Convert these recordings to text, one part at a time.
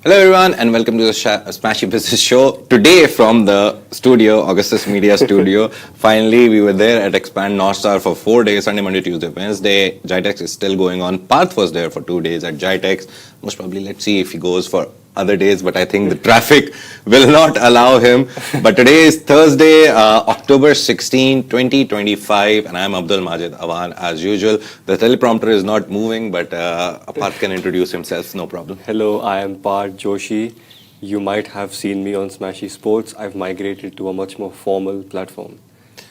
Hello everyone and welcome to the Smashi Business Show. Today from the studio, Augustus Media Studio, finally we were there at Expand North Star for 4 days, Sunday, Monday, Tuesday, Wednesday. GITEX is still going on. Parth was there for 2 days at GITEX. Most probably, let's see if he goes for other days, but I think the traffic will not allow him. But today is Thursday, October 16, 2025, and I'm Abdul Majid Awan as usual. The teleprompter is not moving, but Parth can introduce himself, no problem. Hello, I am Parth Joshi. You might have seen me on Smashi Sports. I've migrated to a much more formal platform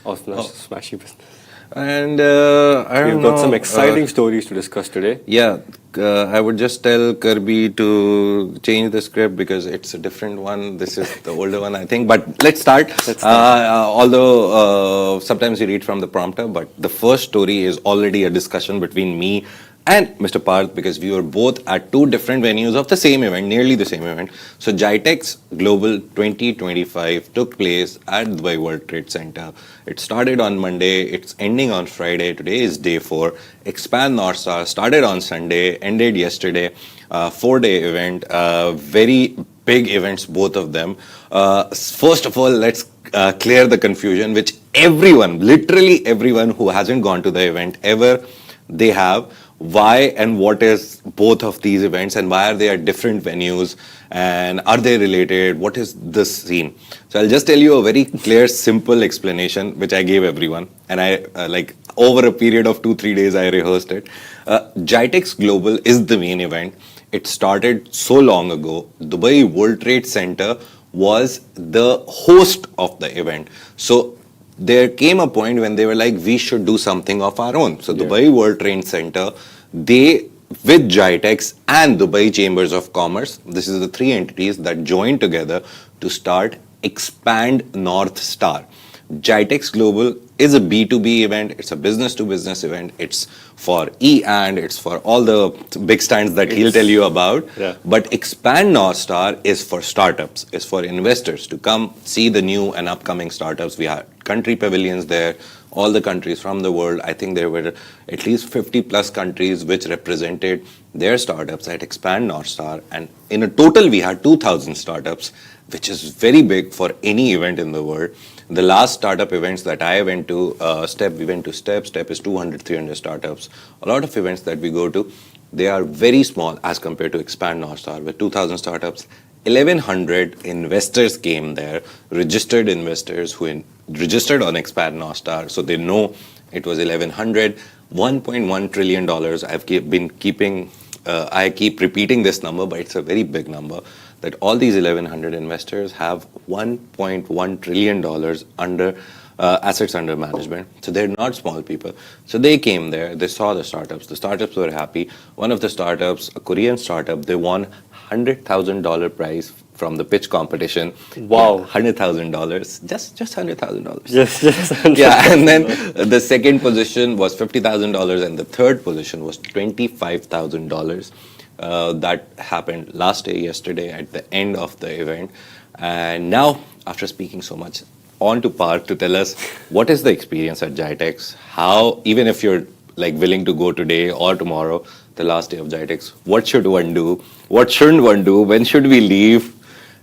of Smashi Business. And I don't We've got some exciting stories to discuss today. Yeah, I would just tell Kirby to change the script because it's a different one. This is the older one, I think. But let's start. Although sometimes you read from the prompter, but the first story is already a discussion between me and Mr. Parth because we were both at two different venues of the same event, nearly the same event. So GITEX Global 2025 took place at Dubai World Trade Center. It started on Monday, it's ending on Friday. Today is day 4. Expand North Star started on Sunday, ended yesterday. 4-day event, very big events, both of them. First of all, let's clear the confusion, which everyone, literally everyone who hasn't gone to the event ever, they have. Why and what is both of these events and why are they at different venues and are they related? What is this scene? So I'll just tell you a very clear, simple explanation which I gave everyone, and I over a period of 2-3 days I rehearsed it. GITEX Global is the main event. It started so long ago. Dubai World Trade Center was the host of the event. So there came a point when they were like, we should do something of our own. So Dubai World Trade Center, they, with GITEX and Dubai Chambers of Commerce, this is the 3 entities that joined together to start Expand North Star. GITEX Global is a B2B event. It's a business-to-business event. It's for and it's for all the big stands that he'll tell you about. Yeah. But Expand North Star is for startups. It's for investors to come see the new and upcoming startups. We had country pavilions there, all the countries from the world. I think there were at least 50 plus countries which represented their startups at Expand North Star. And in a total, we had 2,000 startups, which is very big for any event in the world. The last startup events that I went to, we went to Step. Step is 200, 300 startups. A lot of events that we go to, they are very small as compared to Expand North Star with 2,000 startups. 1,100 investors came there, registered investors who registered on Expand North Star, so they know it was 1,100. $1.1 trillion. I keep repeating this number, but it's a very big number. That all these 1,100 investors have $1.1 trillion under assets under management. So they're not small people. So they came there, they saw the startups. The startups were happy. One of the startups, a Korean startup, they won $100,000 prize from the pitch competition. Wow. Yeah, $100,000. Just $100,000. Yes. Yeah, and then the second position was $50,000 and the third position was $25,000. That happened last day, yesterday, at the end of the event. And now, after speaking so much, on to Parth to tell us what is the experience at GITEX, how, even if you're like willing to go today or tomorrow, the last day of GITEX, what should one do? What shouldn't one do? When should we leave?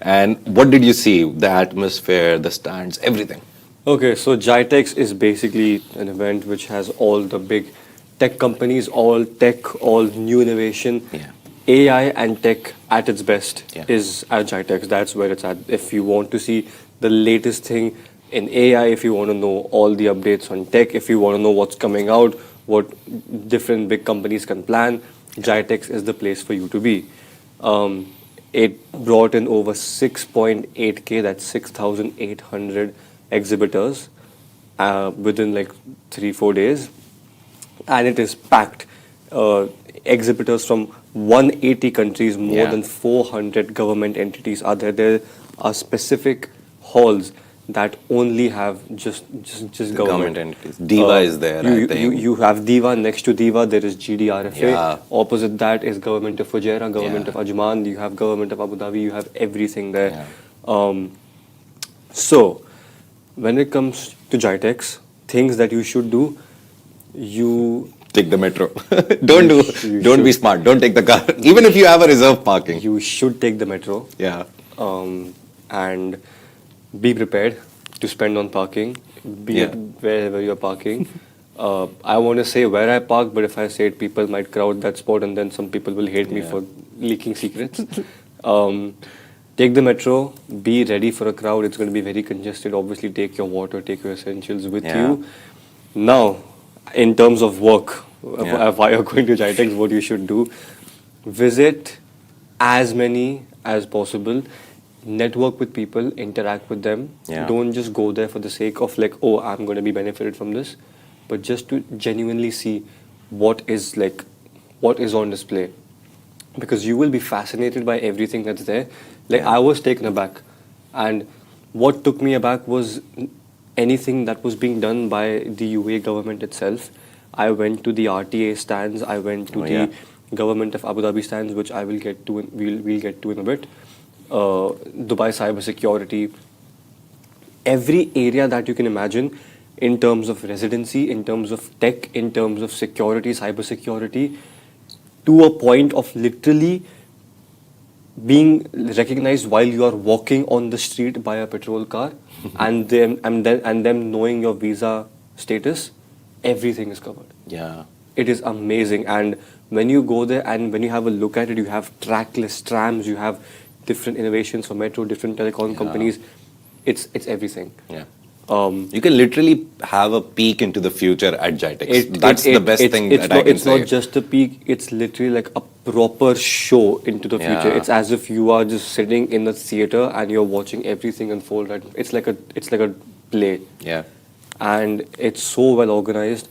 And what did you see? The atmosphere, the stands, everything. Okay, so GITEX is basically an event which has all the big tech companies, all tech, all new innovation. Yeah. AI and tech at its best Yeah. is at GITEX. That's where it's at. If you want to see the latest thing in AI, if you want to know all the updates on tech, if you want to know what's coming out, what different big companies can plan, GITEX is the place for you to be. It brought in over 6.8K, that's 6,800 exhibitors within like 3-4 days. And it is packed. Exhibitors from 180 countries, more than 400 government entities are there. There are specific halls that only have just government entities. Diva is there, I think. You have Diva. Next to Diva, there is GDRFA. Yeah. Opposite that is Government of Fujairah, Government of Ajman. You have Government of Abu Dhabi. You have everything there. Yeah. So, when it comes to GITEX, things that you should do, you Take the metro. You Don't be should. smart. Don't take the car. Even if you have a reserve parking. You should take the metro. Yeah. And be prepared to spend on parking, be Yeah. it wherever you're parking. I want to say where I park, but if I say it, people might crowd that spot, and then some people will hate me Yeah. for leaking secrets. Take the metro, be ready for a crowd. It's going to be very congested. Obviously, take your water, take your essentials with Yeah. you. Now, in terms of work, Yeah. why you're going to GITEX, what you should do, visit as many as possible, network with people, interact with them. Yeah. Don't just go there for the sake of like, oh, I'm going to be benefited from this, but just to genuinely see what is on display, because you will be fascinated by everything that's there. Like Yeah. I was taken aback, and what took me aback was anything that was being done by the UAE government itself. I went to the RTA stands. I went to Oh, the yeah. government of Abu Dhabi stands, which I will get to. We'll get to in a bit. Dubai cybersecurity. Every area that you can imagine, in terms of residency, in terms of tech, in terms of security, cybersecurity, to a point of literally being recognized while you are walking on the street by a patrol car, and them knowing your visa status, everything is covered. Yeah. It is amazing. And when you go there and when you have a look at it, you have trackless trams, you have different innovations for metro, different telecom companies. It's everything. Yeah. Um, You can literally have a peek into the future at GITEX. it- That's it- the best it's- thing it's that I not, can It's say. not just a peak, it's literally like a proper show into the future. Yeah. It's as if you are just sitting in the theater and you're watching everything unfold. Right? It's like a play. Yeah. And it's so well organized.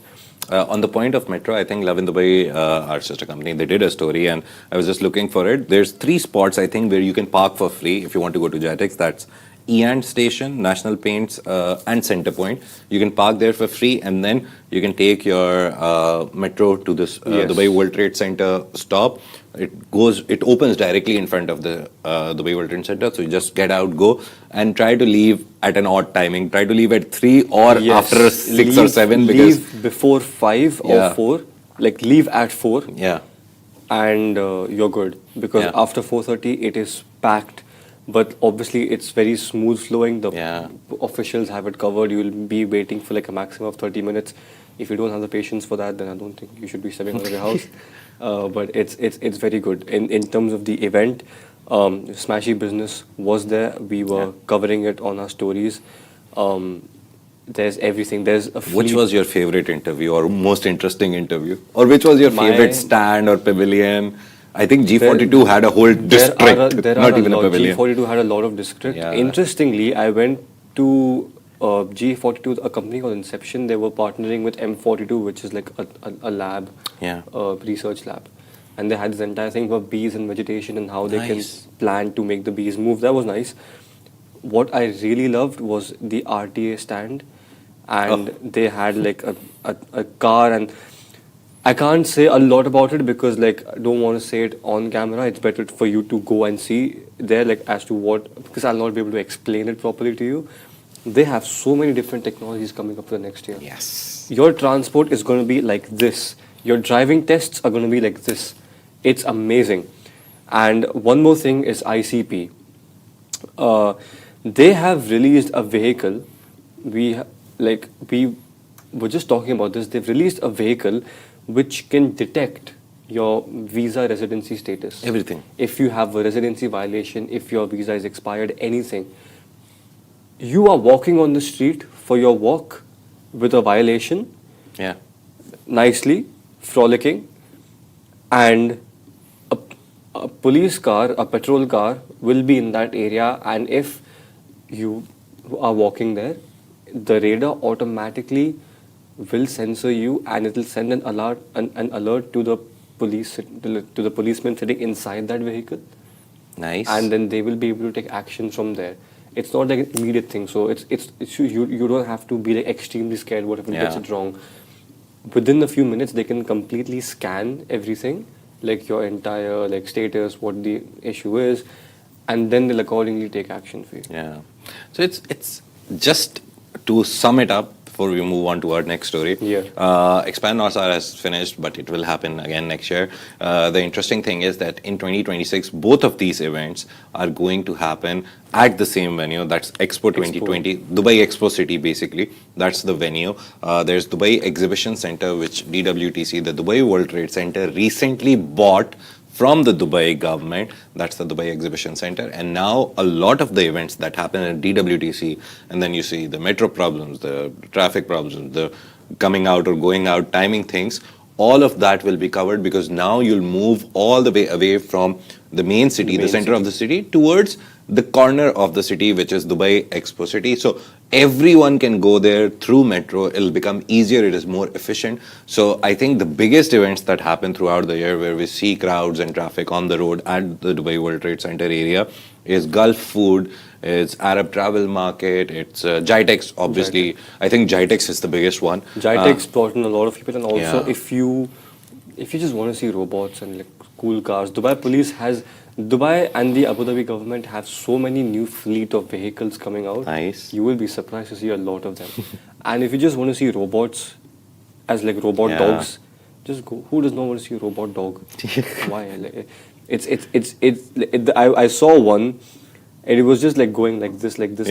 On the point of metro, I think Love in Dubai, our sister company, they did a story, and I was just looking for it. There's 3 spots, I think, where you can park for free if you want to go to GITEX. That's E&D Station, National Paints, and Center Point. You can park there for free, and then you can take your metro to this Yes. Dubai World Trade Center stop. It opens directly in front of the Dubai World Trade Center. So you just get out, go, and try to leave at an odd timing. Try to leave at 3 or Yes. after 6 or 7 because leave before 5 or Yeah. 4. Like leave at 4. yeah. And you're good, because Yeah. after 4:30 it is packed, but obviously it's very smooth flowing. The Yeah. officials have it covered. You'll be waiting for like a maximum of 30 minutes. If you don't have the patience for that, then I don't think you should be stepping out of your house. But it's very good in terms of the event. Smashi Business was there. We were covering it on our stories. There's everything. There's a Which fleet- was your favorite interview or most interesting interview? Or which was your My- favorite stand or pavilion? I think G42 had a whole There district, are not a even a lot. pavilion. G42 had a lot of district. Yeah. Interestingly, I went to G42, a company called Inception. They were partnering with M42, which is like a lab, Yeah. a research lab. And they had this entire thing for bees and vegetation and how they can Nice. plan to make the bees move. That was nice. What I really loved was the RTA stand. And they had like a car, and I can't say a lot about it because like I don't want to say it on camera. It's better for you to go and see there, like as to what, because I'll not be able to explain it properly to you. They have so many different technologies coming up for the next year. Yes. Your transport is going to be like this. Your driving tests are going to be like this. It's amazing. And one more thing is ICP. They have released a vehicle. We were just talking about this. They've released a vehicle which can detect your visa residency status. Everything. If you have a residency violation, if your visa is expired, anything. You are walking on the street for your walk with a violation, Yeah. nicely, frolicking, and a police car, a patrol car will be in that area, and if you are walking there, the radar automatically will censor you, and it will send an alert to the policeman sitting inside that vehicle, Nice. and then they will be able to take action from there. It's not like an immediate thing, so you don't have to be like extremely scared. What if it gets Yeah. it wrong? Within a few minutes, they can completely scan everything, like your entire like status, what the issue is, and then they'll accordingly take action for you. Yeah. So it's just to sum it up before we move on to our next story. Yeah. Expand North Star has finished, but it will happen again next year. The interesting thing is that in 2026, both of these events are going to happen at the same venue. That's Expo 2020, Dubai Expo City, basically. That's the venue. There's Dubai Exhibition Center, which DWTC, the Dubai World Trade Center, recently bought from the Dubai government. That's the Dubai Exhibition Center. And now a lot of the events that happen at DWTC, and then you see the metro problems, the traffic problems, the coming out or going out, timing things, all of that will be covered, because now you'll move all the way away from the main city, the center of the city, towards the corner of the city, which is Dubai Expo City. So everyone can go there through metro. It'll become easier. It is more efficient. So I think the biggest events that happen throughout the year, where we see crowds and traffic on the road at the Dubai World Trade Center area, is Gulf Food, it's Arab Travel Market, it's GITEX, obviously. I think GITEX is the biggest one. GITEX brought in a lot of people, and also if you just want to see robots and like cool cars, Dubai and the Abu Dhabi government have so many new fleet of vehicles coming out. Nice. You will be surprised to see a lot of them. And if you just want to see robots as like robot dogs, just go. Who does not want to see a robot dog? Why? Like, I saw one, and it was just like going like this, like this,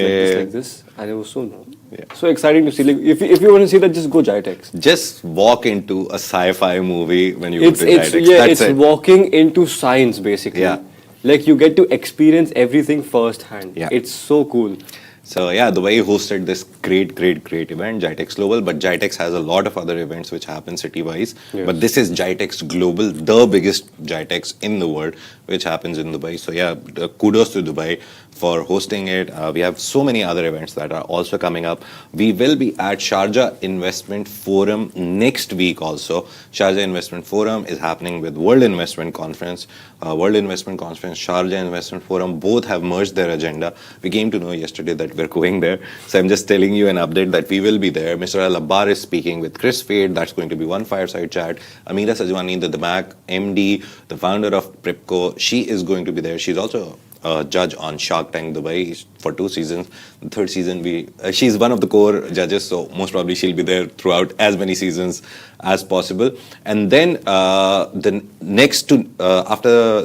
and it was so exciting to see. Like, if you want to see that, just go GITEX. Just walk into a sci-fi movie when you go to GITEX. Yeah, it's walking into science, basically. Yeah. Like, you get to experience everything firsthand. Yeah. It's so cool. So yeah, Dubai hosted this great event, GITEX Global, but GITEX has a lot of other events which happen city-wise. Yes. But this is GITEX Global, the biggest GITEX in the world, which happens in Dubai. So yeah, kudos to Dubai for hosting it. We have so many other events that are also coming up. We will be at Sharjah Investment Forum next week also. Sharjah Investment Forum is happening with World Investment Conference. World Investment Conference, Sharjah Investment Forum, both have merged their agenda. We came to know yesterday that we're going there. So I'm just telling you an update that we will be there. Mr. Al-Abbar is speaking with Chris Fade. That's going to be one fireside chat. Amira Sajwani, the DMAC MD, the founder of Pripco, she is going to be there. She's also a judge on Shark Tank Dubai for 2 seasons. The 3rd season, she's one of the core judges, so most probably she'll be there throughout as many seasons as possible. And then after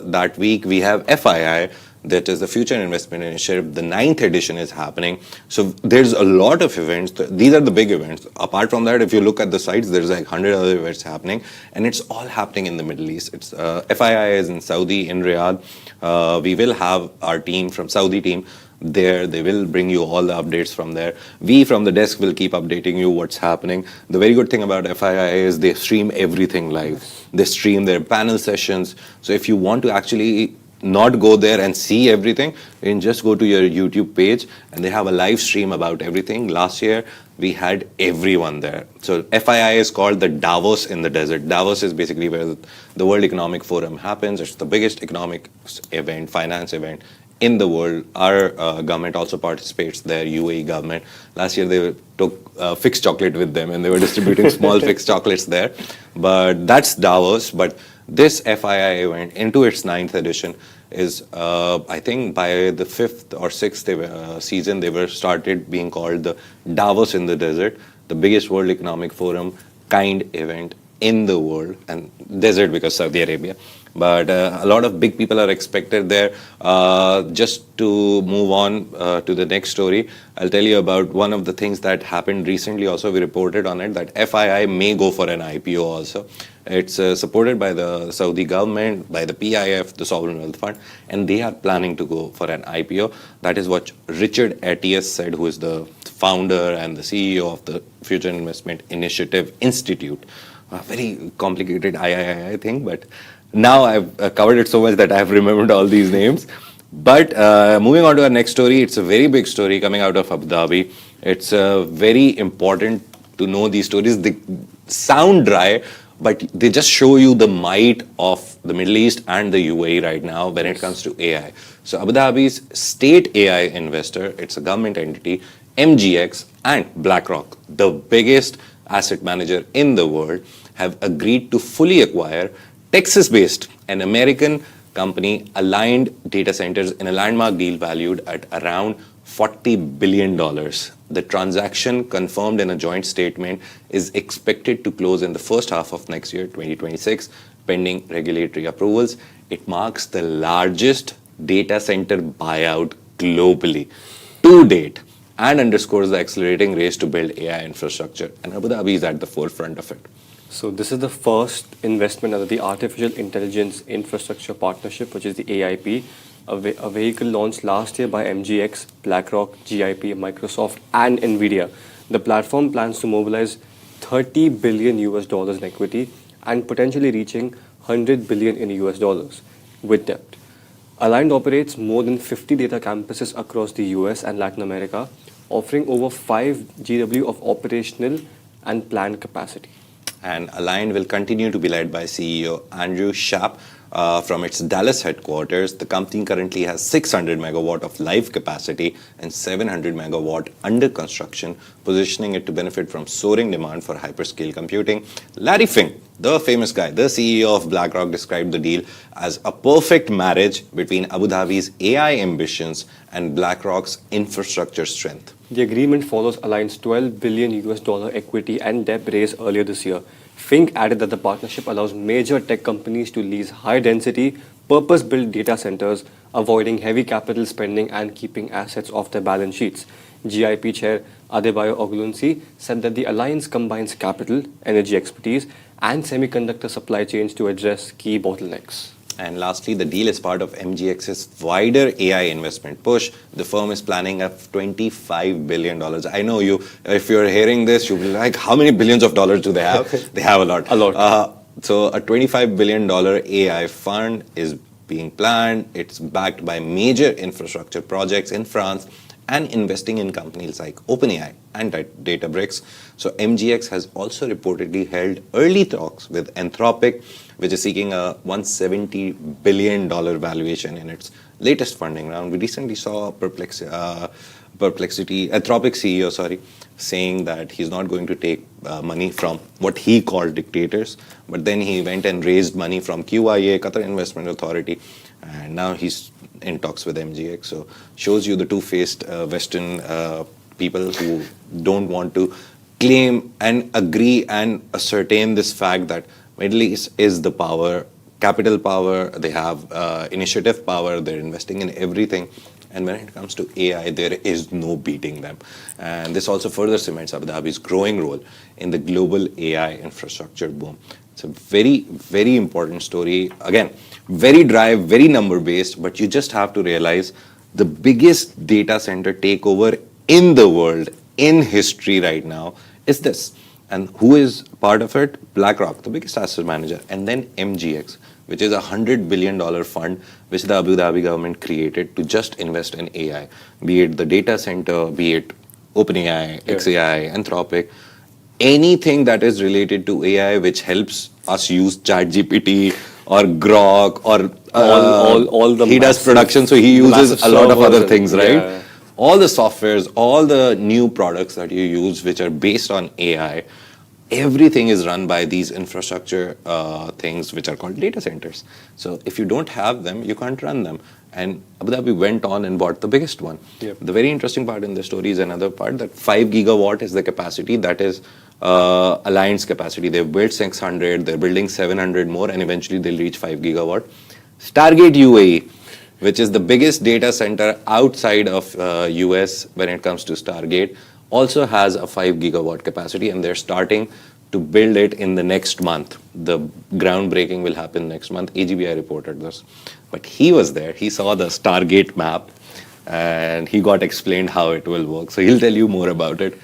that week, we have FII, that is the Future Investment Initiative. The 9th edition is happening. So there's a lot of events. These are the big events. Apart from that, if you look at the sites, there's like 100 other events happening, and it's all happening in the Middle East. It's FII is in Saudi, in Riyadh. We will have our team from Saudi team there. They will bring you all the updates from there. We from the desk will keep updating you what's happening. The very good thing about FII is they stream everything live. They stream their panel sessions. So if you want to actually not go there and see everything, you can just go to your YouTube page, and they have a live stream about everything. Last year, we had everyone there. So FII is called the Davos in the desert. Davos is basically where the World Economic Forum happens. It's the biggest economic event, finance event in the world. Our government also participates there, UAE government. Last year, they took fixed chocolate with them, and they were distributing small fixed chocolates there. But that's Davos. But this FII event, into its 9th edition, is, I think by the 5th or 6th season, they were started being called the Davos in the Desert, the biggest World Economic Forum kind event in the world, and desert because Saudi Arabia. But a lot of big people are expected there. Just to move on to the next story, I'll tell you about one of the things that happened recently. Also, we reported on it that FII may go for an IPO also. It's supported by the Saudi government, by the PIF, the Sovereign Wealth Fund, and they are planning to go for an IPO. That is what Richard Atias said, who is the founder and the CEO of the Future Investment Initiative Institute. A very complicated III thing, but now I've covered it so much that I've remembered all these names. But moving on to our next story, it's a very big story coming out of Abu Dhabi. It's very important to know these stories. They sound dry, but they just show you the might of the Middle East and the UAE right now when it comes to AI. So Abu Dhabi's state AI investor, it's a government entity, MGX and BlackRock, the biggest asset manager in the world, have agreed to fully acquire Texas-based, an American company, Aligned Data Centers, in a landmark deal valued at around $40 billion. The transaction, confirmed in a joint statement, is expected to close in the first half of next year, 2026, pending regulatory approvals. It marks the largest data center buyout globally to date and underscores the accelerating race to build AI infrastructure. And Abu Dhabi is at the forefront of it. So this is the first investment under the Artificial Intelligence Infrastructure Partnership, which is the AIP, a vehicle launched last year by MGX, BlackRock, GIP, Microsoft, and Nvidia. The platform plans to mobilize $30 billion in equity and potentially reaching $100 billion in US dollars with debt. Aligned operates more than 50 data campuses across the US and Latin America, offering over 5 GW of operational and planned capacity. And Aligned will continue to be led by CEO Andrew Schaap from its Dallas headquarters. The company currently has 600 megawatt of live capacity and 700 megawatt under construction, positioning it to benefit from soaring demand for hyperscale computing. Larry Fink, the famous guy, the CEO of BlackRock, described the deal as a perfect marriage between Abu Dhabi's AI ambitions and BlackRock's infrastructure strength. The agreement follows Aligned's $12 billion equity and debt raise earlier this year. Fink added that the partnership allows major tech companies to lease high-density, purpose-built data centers, avoiding heavy capital spending and keeping assets off their balance sheets. GIP chair Adebayo Ogunlesi said that the alliance combines capital, energy expertise, and semiconductor supply chains to address key bottlenecks. And lastly, the deal is part of MGX's wider AI investment push. The firm is planning a $25 billion. I know you, if you're hearing this, you'll be like, how many billions of dollars do they have? They have a lot. A lot. So a $25 billion AI fund is being planned. It's backed by major infrastructure projects in France and investing in companies like OpenAI and Databricks. So MGX has also reportedly held early talks with Anthropic, which is seeking a $170 billion valuation in its latest funding round. We recently saw Anthropic CEO, saying that he's not going to take money from what he called dictators, but then he went and raised money from QIA, Qatar Investment Authority, and now he's in talks with MGX. So shows you the two-faced Western people who don't want to claim and agree and ascertain this fact that Middle East is the power, capital power, they have initiative power, they're investing in everything. And when it comes to AI, there is no beating them. And this also further cements Abu Dhabi's growing role in the global AI infrastructure boom. It's a very, very important story. Again, very dry, very number-based, but you just have to realize the biggest data center takeover in the world, in history right now, is this. And who is part of it? BlackRock, the biggest asset manager, and then MGX, which is a $100 billion fund which the Abu Dhabi government created to just invest in AI, be it the data center, be it OpenAI, XAI, Anthropic, anything that is related to AI which helps us use ChatGPT or Grok or all the he does production, so he uses a lot of other things, right? Yeah. All the softwares, all the new products that you use which are based on AI, everything is run by these infrastructure things which are called data centers. So if you don't have them, you can't run them. And Abu Dhabi went on and bought the biggest one. Yep. The very interesting part in the story is another part, that 5 gigawatt is the capacity, that is Alliance capacity. They've built 600, they're building 700 more, and eventually they'll reach 5 gigawatt. Stargate UAE, which is the biggest data center outside of US when it comes to Stargate, also has a 5 gigawatt capacity, and they're starting to build it in the next month. The groundbreaking will happen next month. AGBI reported this. But he was there, he saw the Stargate map, and he got explained how it will work. So he'll tell you more about it.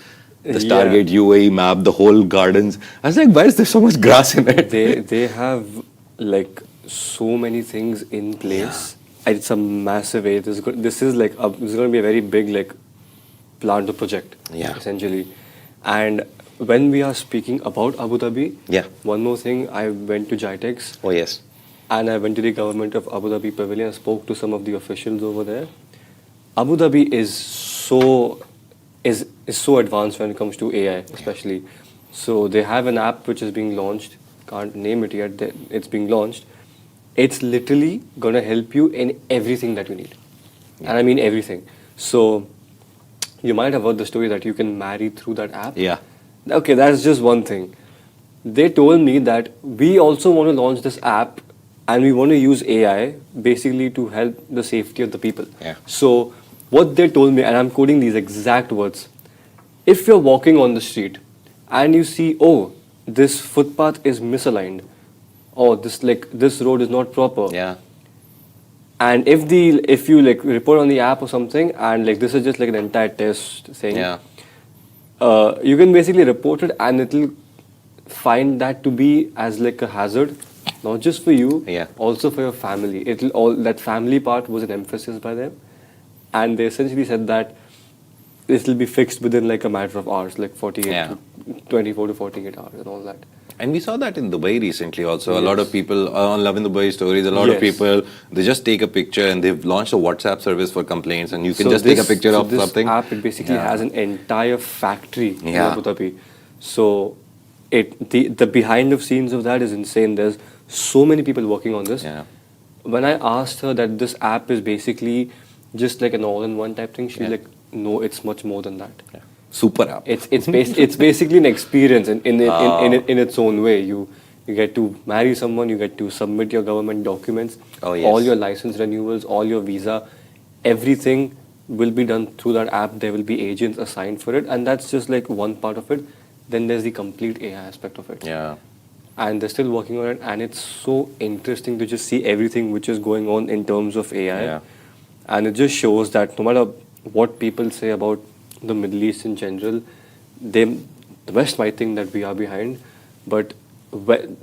The Stargate UAE map, the whole gardens. I was like, why is there so much grass in it? They have like so many things in place. And it's a massive way. This is going to be a very big like plant to project, essentially. And when we are speaking about Abu Dhabi, one more thing, I went to GITEX. Oh yes. And I went to the government of Abu Dhabi Pavilion. I spoke to some of the officials over there. Abu Dhabi is so advanced when it comes to AI, especially. So they have an app which is being launched. Can't name it yet. It's being launched. It's literally going to help you in everything that you need. And I mean everything. So you might have heard the story that you can marry through that app. Yeah. Okay, that's just one thing. They told me that we also want to launch this app and we want to use AI basically to help the safety of the people. Yeah. So, what they told me, and I'm quoting these exact words, if you're walking on the street and you see, oh, this footpath is misaligned, or this road is not proper, Yeah. and if you like report on the app or something, and like this is just like an entire test thing, Yeah. you can basically report it and it'll find that to be as like a hazard, not just for you, Yeah. also for your family. It'll all that family part was an emphasis by them, and they essentially said that this will be fixed within like a matter of hours, like 48 Yeah. to 24 to 48 hours and all that. And we saw that in Dubai recently also. A lot Yes. of people on Love in Dubai stories, a lot of Yes. people, they just take a picture and they've launched a WhatsApp service for complaints and you can So just take a this- picture so of this something. app, it basically Yeah. has an entire factory in Yeah. Abu Dhabi. So the behind the scenes of that is insane. There's so many people working on this. Yeah. When I asked her that this app is basically just like an all-in-one type thing, she's Yeah. like, no, it's much more than that. Yeah. Super app. It's basically an experience in its own way. You get to marry someone, you get to submit your government documents, Oh, yes. all your license renewals, all your visa, everything will be done through that app. There will be agents assigned for it, and that's just like one part of it. Then there's the complete AI aspect of it. Yeah. And they're still working on it, and it's so interesting to just see everything which is going on in terms of AI. Yeah. And it just shows that no matter what people say about the Middle East in general, the West might think that we are behind, but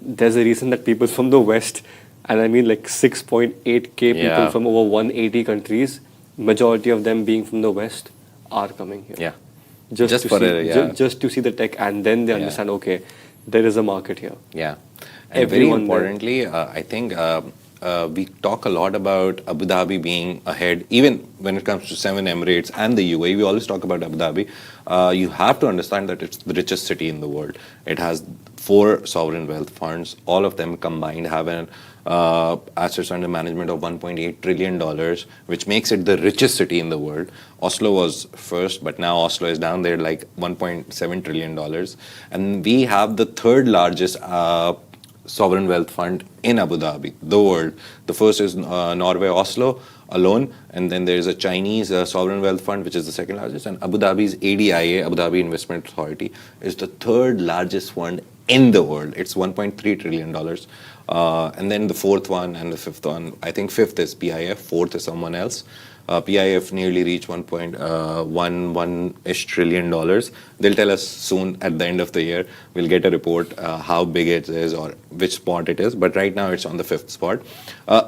there's a reason that people from the West, and I mean like 6.8K people Yeah. from over 180 countries, majority of them being from the West, are coming here. Yeah. Just Just to for see, a- yeah. just to see the tech, and then they Yeah. understand, okay, there is a market here. Yeah. And very Everyone importantly, I think we talk a lot about Abu Dhabi being ahead, even when it comes to 7 Emirates and the UAE. We always talk about Abu Dhabi. You have to understand that it's the richest city in the world. It has 4 sovereign wealth funds. All of them combined have an assets under management of $1.8 trillion, which makes it the richest city in the world. Oslo was first, but now Oslo is down there like $1.7 trillion. And we have the 3rd largest sovereign wealth fund in Abu Dhabi, the world. The first is Norway, Oslo alone, and then there is a Chinese sovereign wealth fund, which is the 2nd largest, and Abu Dhabi's ADIA, Abu Dhabi Investment Authority, is the 3rd largest fund in the world. It's $1.3 trillion. And then the 4th one and the 5th one, I think 5th is PIF, 4th is someone else. PIF nearly reached $1.11-ish trillion. They'll tell us soon at the end of the year. We'll get a report how big it is or which spot it is. But right now it's on the 5th spot.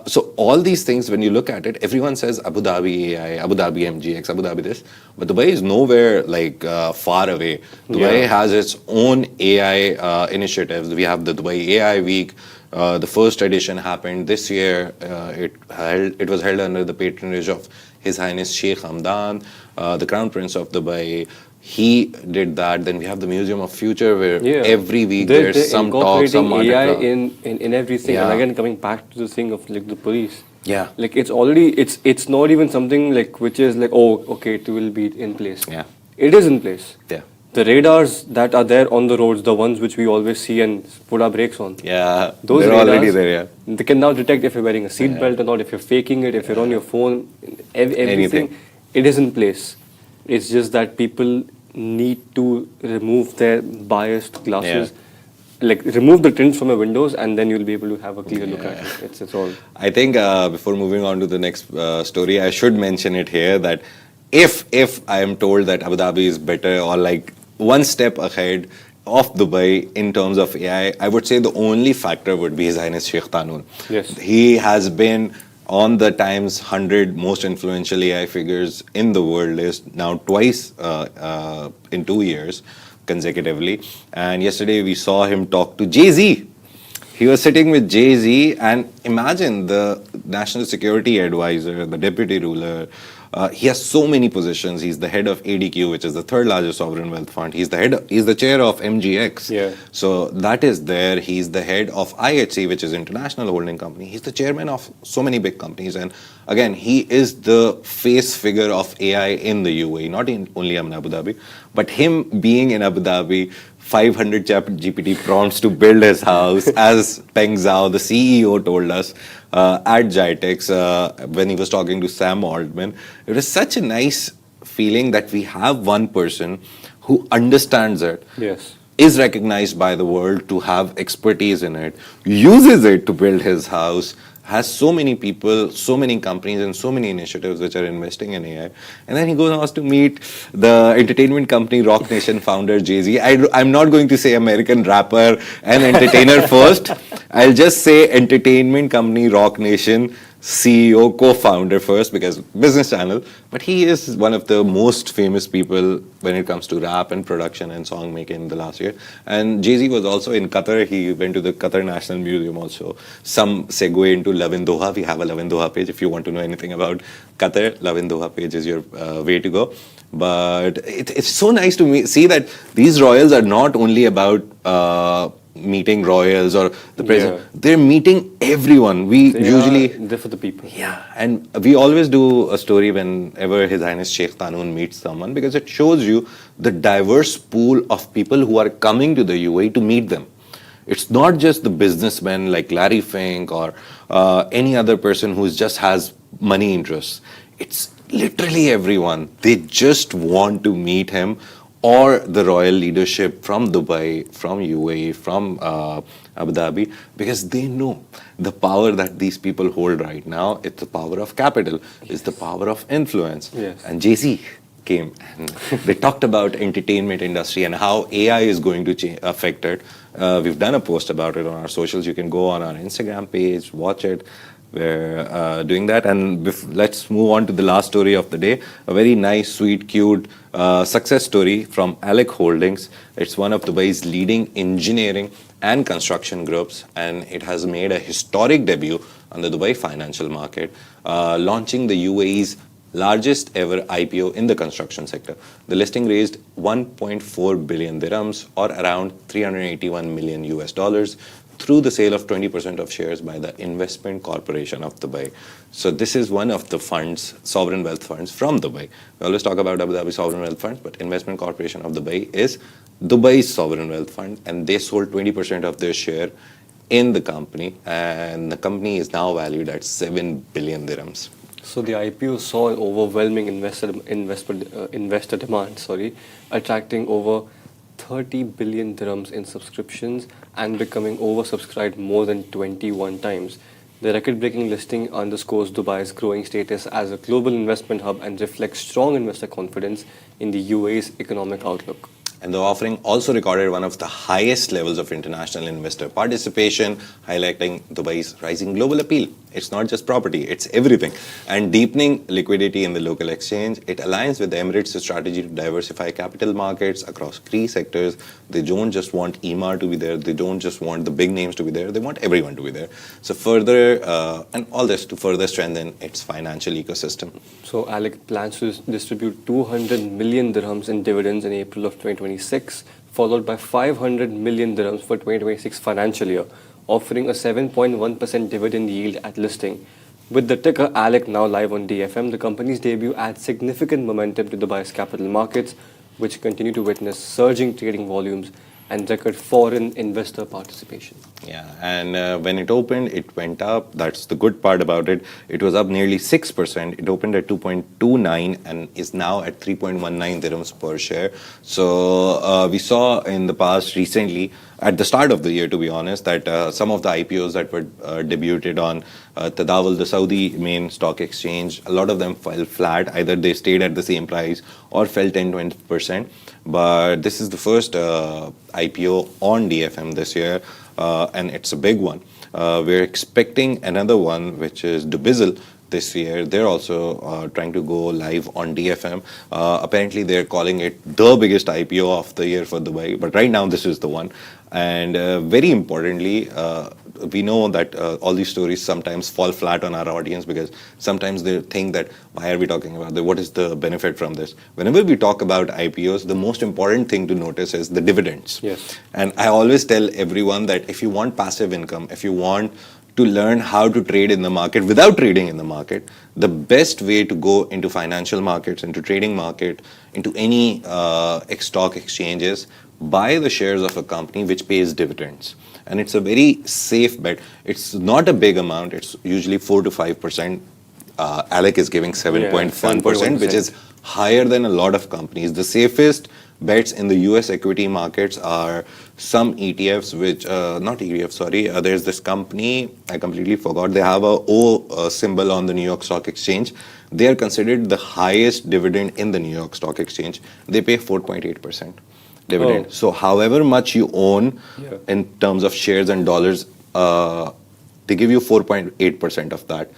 So all these things, when you look at it, everyone says Abu Dhabi AI, Abu Dhabi MGX, Abu Dhabi this. But Dubai is nowhere like far away. Dubai has its own AI initiatives. We have the Dubai AI Week. The first edition happened this year. It was held under the patronage of His Highness Sheikh Hamdan, the Crown Prince of Dubai. He did that. Then we have the Museum of Future, where every week there's some talk, some AI article. in everything. Yeah. And again, coming back to the thing of like the police. Yeah. Like it's already it's not even something like which is like, oh, okay, it will be in place. Yeah. It is in place. Yeah. The radars that are there on the roads, the ones which we always see and put our brakes on. Yeah. Those they're radars, already there, yeah. They can now detect if you're wearing a seatbelt or not, if you're faking it, if you're on your phone, everything. Anything. It is in place. It's just that people need to remove their biased glasses, like remove the tints from your windows, and then you'll be able to have a clear look at it. It's all. I think before moving on to the next story, I should mention it here that if I am told that Abu Dhabi is better or like one step ahead of Dubai in terms of AI, I would say the only factor would be His Highness Sheikh Qanun. Yes. He has been on the Times 100 most influential AI figures in the world list now twice in 2 years consecutively. And yesterday we saw him talk to Jay-Z. He was sitting with Jay-Z, and imagine the national security advisor, the deputy ruler. He has so many positions. He's the head of ADQ, which is the third largest sovereign wealth fund. He's the chair of MGX. Yeah. So that is there. He's the head of IHC, which is international holding company. He's the chairman of so many big companies. And again, he is the face figure of AI in the UAE, not only in Abu Dhabi, but him being in Abu Dhabi, 500 GPT prompts to build his house, as Peng Zhao, the CEO, told us at GITEX when he was talking to Sam Altman. It was such a nice feeling that we have one person who understands it, Yes. is recognized by the world to have expertise in it, uses it to build his house, has so many people, so many companies, and so many initiatives which are investing in AI. And then he goes on to meet the entertainment company Rock Nation founder Jay-Z. I'm not going to say American rapper and entertainer first. I'll just say entertainment company Rock Nation CEO, co-founder first, because business channel, but he is one of the most famous people when it comes to rap and production and song making in the last year. And Jay-Z was also in Qatar. He went to the Qatar National Museum also. Some segue into Love in Doha. We have a Love in Doha page. If you want to know anything about Qatar, Love in Doha page is your way to go. But it's so nice to see that these royals are not only about meeting royals or the president. Yeah. They're meeting everyone. They're for the people. Yeah, and we always do a story whenever His Highness Sheikh Qanun meets someone, because it shows you the diverse pool of people who are coming to the UAE to meet them. It's not just the businessmen like Larry Fink or any other person who just has money interests. It's literally everyone. They just want to meet him or the royal leadership from Dubai, from UAE, from Abu Dhabi, because they know the power that these people hold right now. It's the power of capital, it's the power of influence. Yes. And Jay-Z came and they talked about entertainment industry and how AI is going to affect it. We've done a post about it on our socials. You can go on our Instagram page, watch it. We're doing that, and let's move on to the last story of the day. A very nice, sweet, cute success story from ALEC Holdings. It's one of Dubai's leading engineering and construction groups, and it has made a historic debut on the Dubai financial market, launching the UAE's largest ever IPO in the construction sector. The listing raised 1.4 billion dirhams, or around 381 million US dollars, through the sale of 20% of shares by the Investment Corporation of Dubai. So this is one of the funds, sovereign wealth funds from Dubai. We always talk about Abu Dhabi sovereign wealth funds, but Investment Corporation of Dubai is Dubai's sovereign wealth fund, and they sold 20% of their share in the company, and the company is now valued at 7 billion dirhams. So the IPO saw an overwhelming investor demand, attracting over 30 billion dirhams in subscriptions and becoming oversubscribed more than 21 times. The record-breaking listing underscores Dubai's growing status as a global investment hub and reflects strong investor confidence in the UAE's economic outlook. And the offering also recorded one of the highest levels of international investor participation, highlighting Dubai's rising global appeal. It's not just property, it's everything. And deepening liquidity in the local exchange, it aligns with the Emirates' strategy to diversify capital markets across key sectors. They don't just want EMAR to be there, they don't just want the big names to be there, they want everyone to be there. So further, and all this to further strengthen its financial ecosystem. So ALEC plans to distribute 200 million dirhams in dividends in April of 2026, followed by 500 million dirhams for 2026 financial year, offering a 7.1% dividend yield at listing. With the ticker ALEC now live on DFM, the company's debut adds significant momentum to Dubai's capital markets, which continue to witness surging trading volumes and record foreign investor participation. Yeah, and when it opened, it went up. That's the good part about it. It was up nearly 6%. It opened at 2.29 and is now at 3.19 dirhams per share. So we saw in the past recently, at the start of the year, to be honest, that some of the IPOs that were debuted on Tadawul, the Saudi main stock exchange, a lot of them fell flat. Either they stayed at the same price or fell 10-20%. But this is the first IPO on DFM this year, and it's a big one. We're expecting another one, which is Dubizzle this year. They're also trying to go live on DFM. Apparently, they're calling it the biggest IPO of the year for Dubai, but right now this is the one. And very importantly, we know that all these stories sometimes fall flat on our audience because sometimes they think that why are we talking about this? What is the benefit from this? Whenever we talk about IPOs, the most important thing to notice is the dividends. Yes. And I always tell everyone that if you want passive income, if you want to learn how to trade in the market without trading in the market, the best way to go into financial markets, into trading market, into any stock exchanges, buy the shares of a company which pays dividends. And it's a very safe bet. It's not a big amount. It's usually 4 to 5%. ALEC is giving 7.1%, which is higher than a lot of companies. The safest bets in the US equity markets are some ETFs, which, not ETFs, sorry, there's this company, I completely forgot, they have a O symbol on the New York Stock Exchange. They are considered the highest dividend in the New York Stock Exchange. They pay 4.8% dividend. Oh. So however much you own in terms of shares and dollars, they give you 4.8% of that.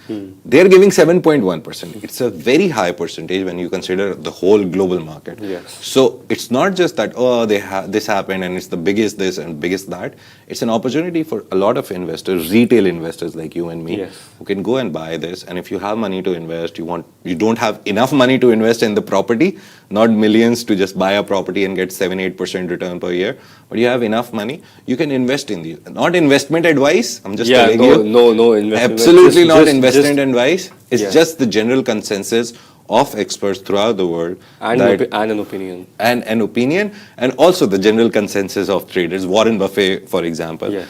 They're giving 7.1%. It's a very high percentage when you consider the whole global market. Yes. So it's not just that, oh, this happened and it's the biggest this and biggest that. It's an opportunity for a lot of investors, retail investors like you and me, who can go and buy this. And if you have money to invest, you don't have enough money to invest in the property, not millions to just buy a property and get 7-8% return per year, but you have enough money, you can invest in these. Not investment advice, I'm just telling you. No investment. Absolutely not investment advice. It's just the general consensus of experts throughout the world. And an opinion. And an opinion, and also the general consensus of traders. Warren Buffett, for example,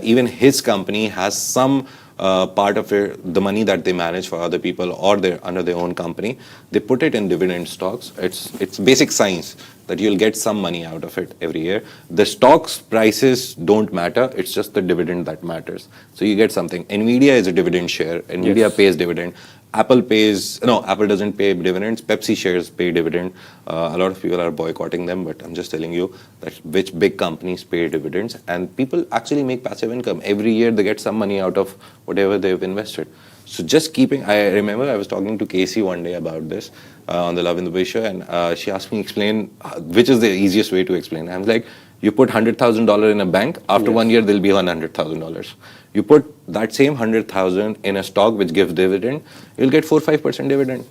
even his company has some part of the money that they manage for other people or under their own company, they put it in dividend stocks. It's basic science that you'll get some money out of it every year. The stocks prices don't matter. It's just the dividend that matters. So you get something. Nvidia is a dividend share. Nvidia pays dividend. Apple doesn't pay dividends. Pepsi shares pay dividend. A lot of people are boycotting them, but I'm just telling you that which big companies pay dividends, and people actually make passive income. Every year they get some money out of whatever they've invested. So just I remember I was talking to Casey one day about this on the Love in the Way show, and she asked me explain which is the easiest way to explain. I was like, you put $100,000 in a bank, after 1 year there'll be $100,000. You put that same 100,000 in a stock which gives dividend, you'll get 4-5% dividend.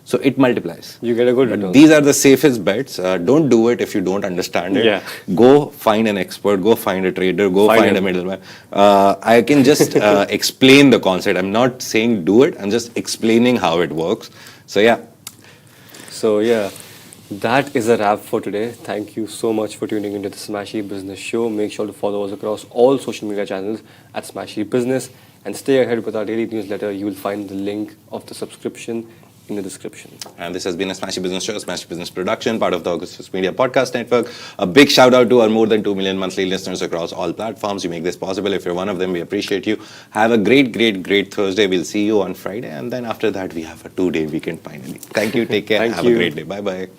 So it multiplies. You get a good return. These are the safest bets. Don't do it if you don't understand it. Go find an expert, go find a trader, go find a middleman. I can just explain the concept. I'm not saying do it, I'm just explaining how it works. So yeah. That is a wrap for today. Thank you so much for tuning into the Smashi Business Show. Make sure to follow us across all social media channels at Smashi Business and stay ahead with our daily newsletter. You will find the link of the subscription in the description. And this has been a Smashi Business Show, Smashi Business production, part of the Augustus Media Podcast Network. A big shout out to our more than 2 million monthly listeners across all platforms. You make this possible. If you're one of them, we appreciate you. Have a great Thursday. We'll see you on Friday. And then after that, we have a 2-day weekend finally. Thank you. Take care. Have a great day. Bye-bye.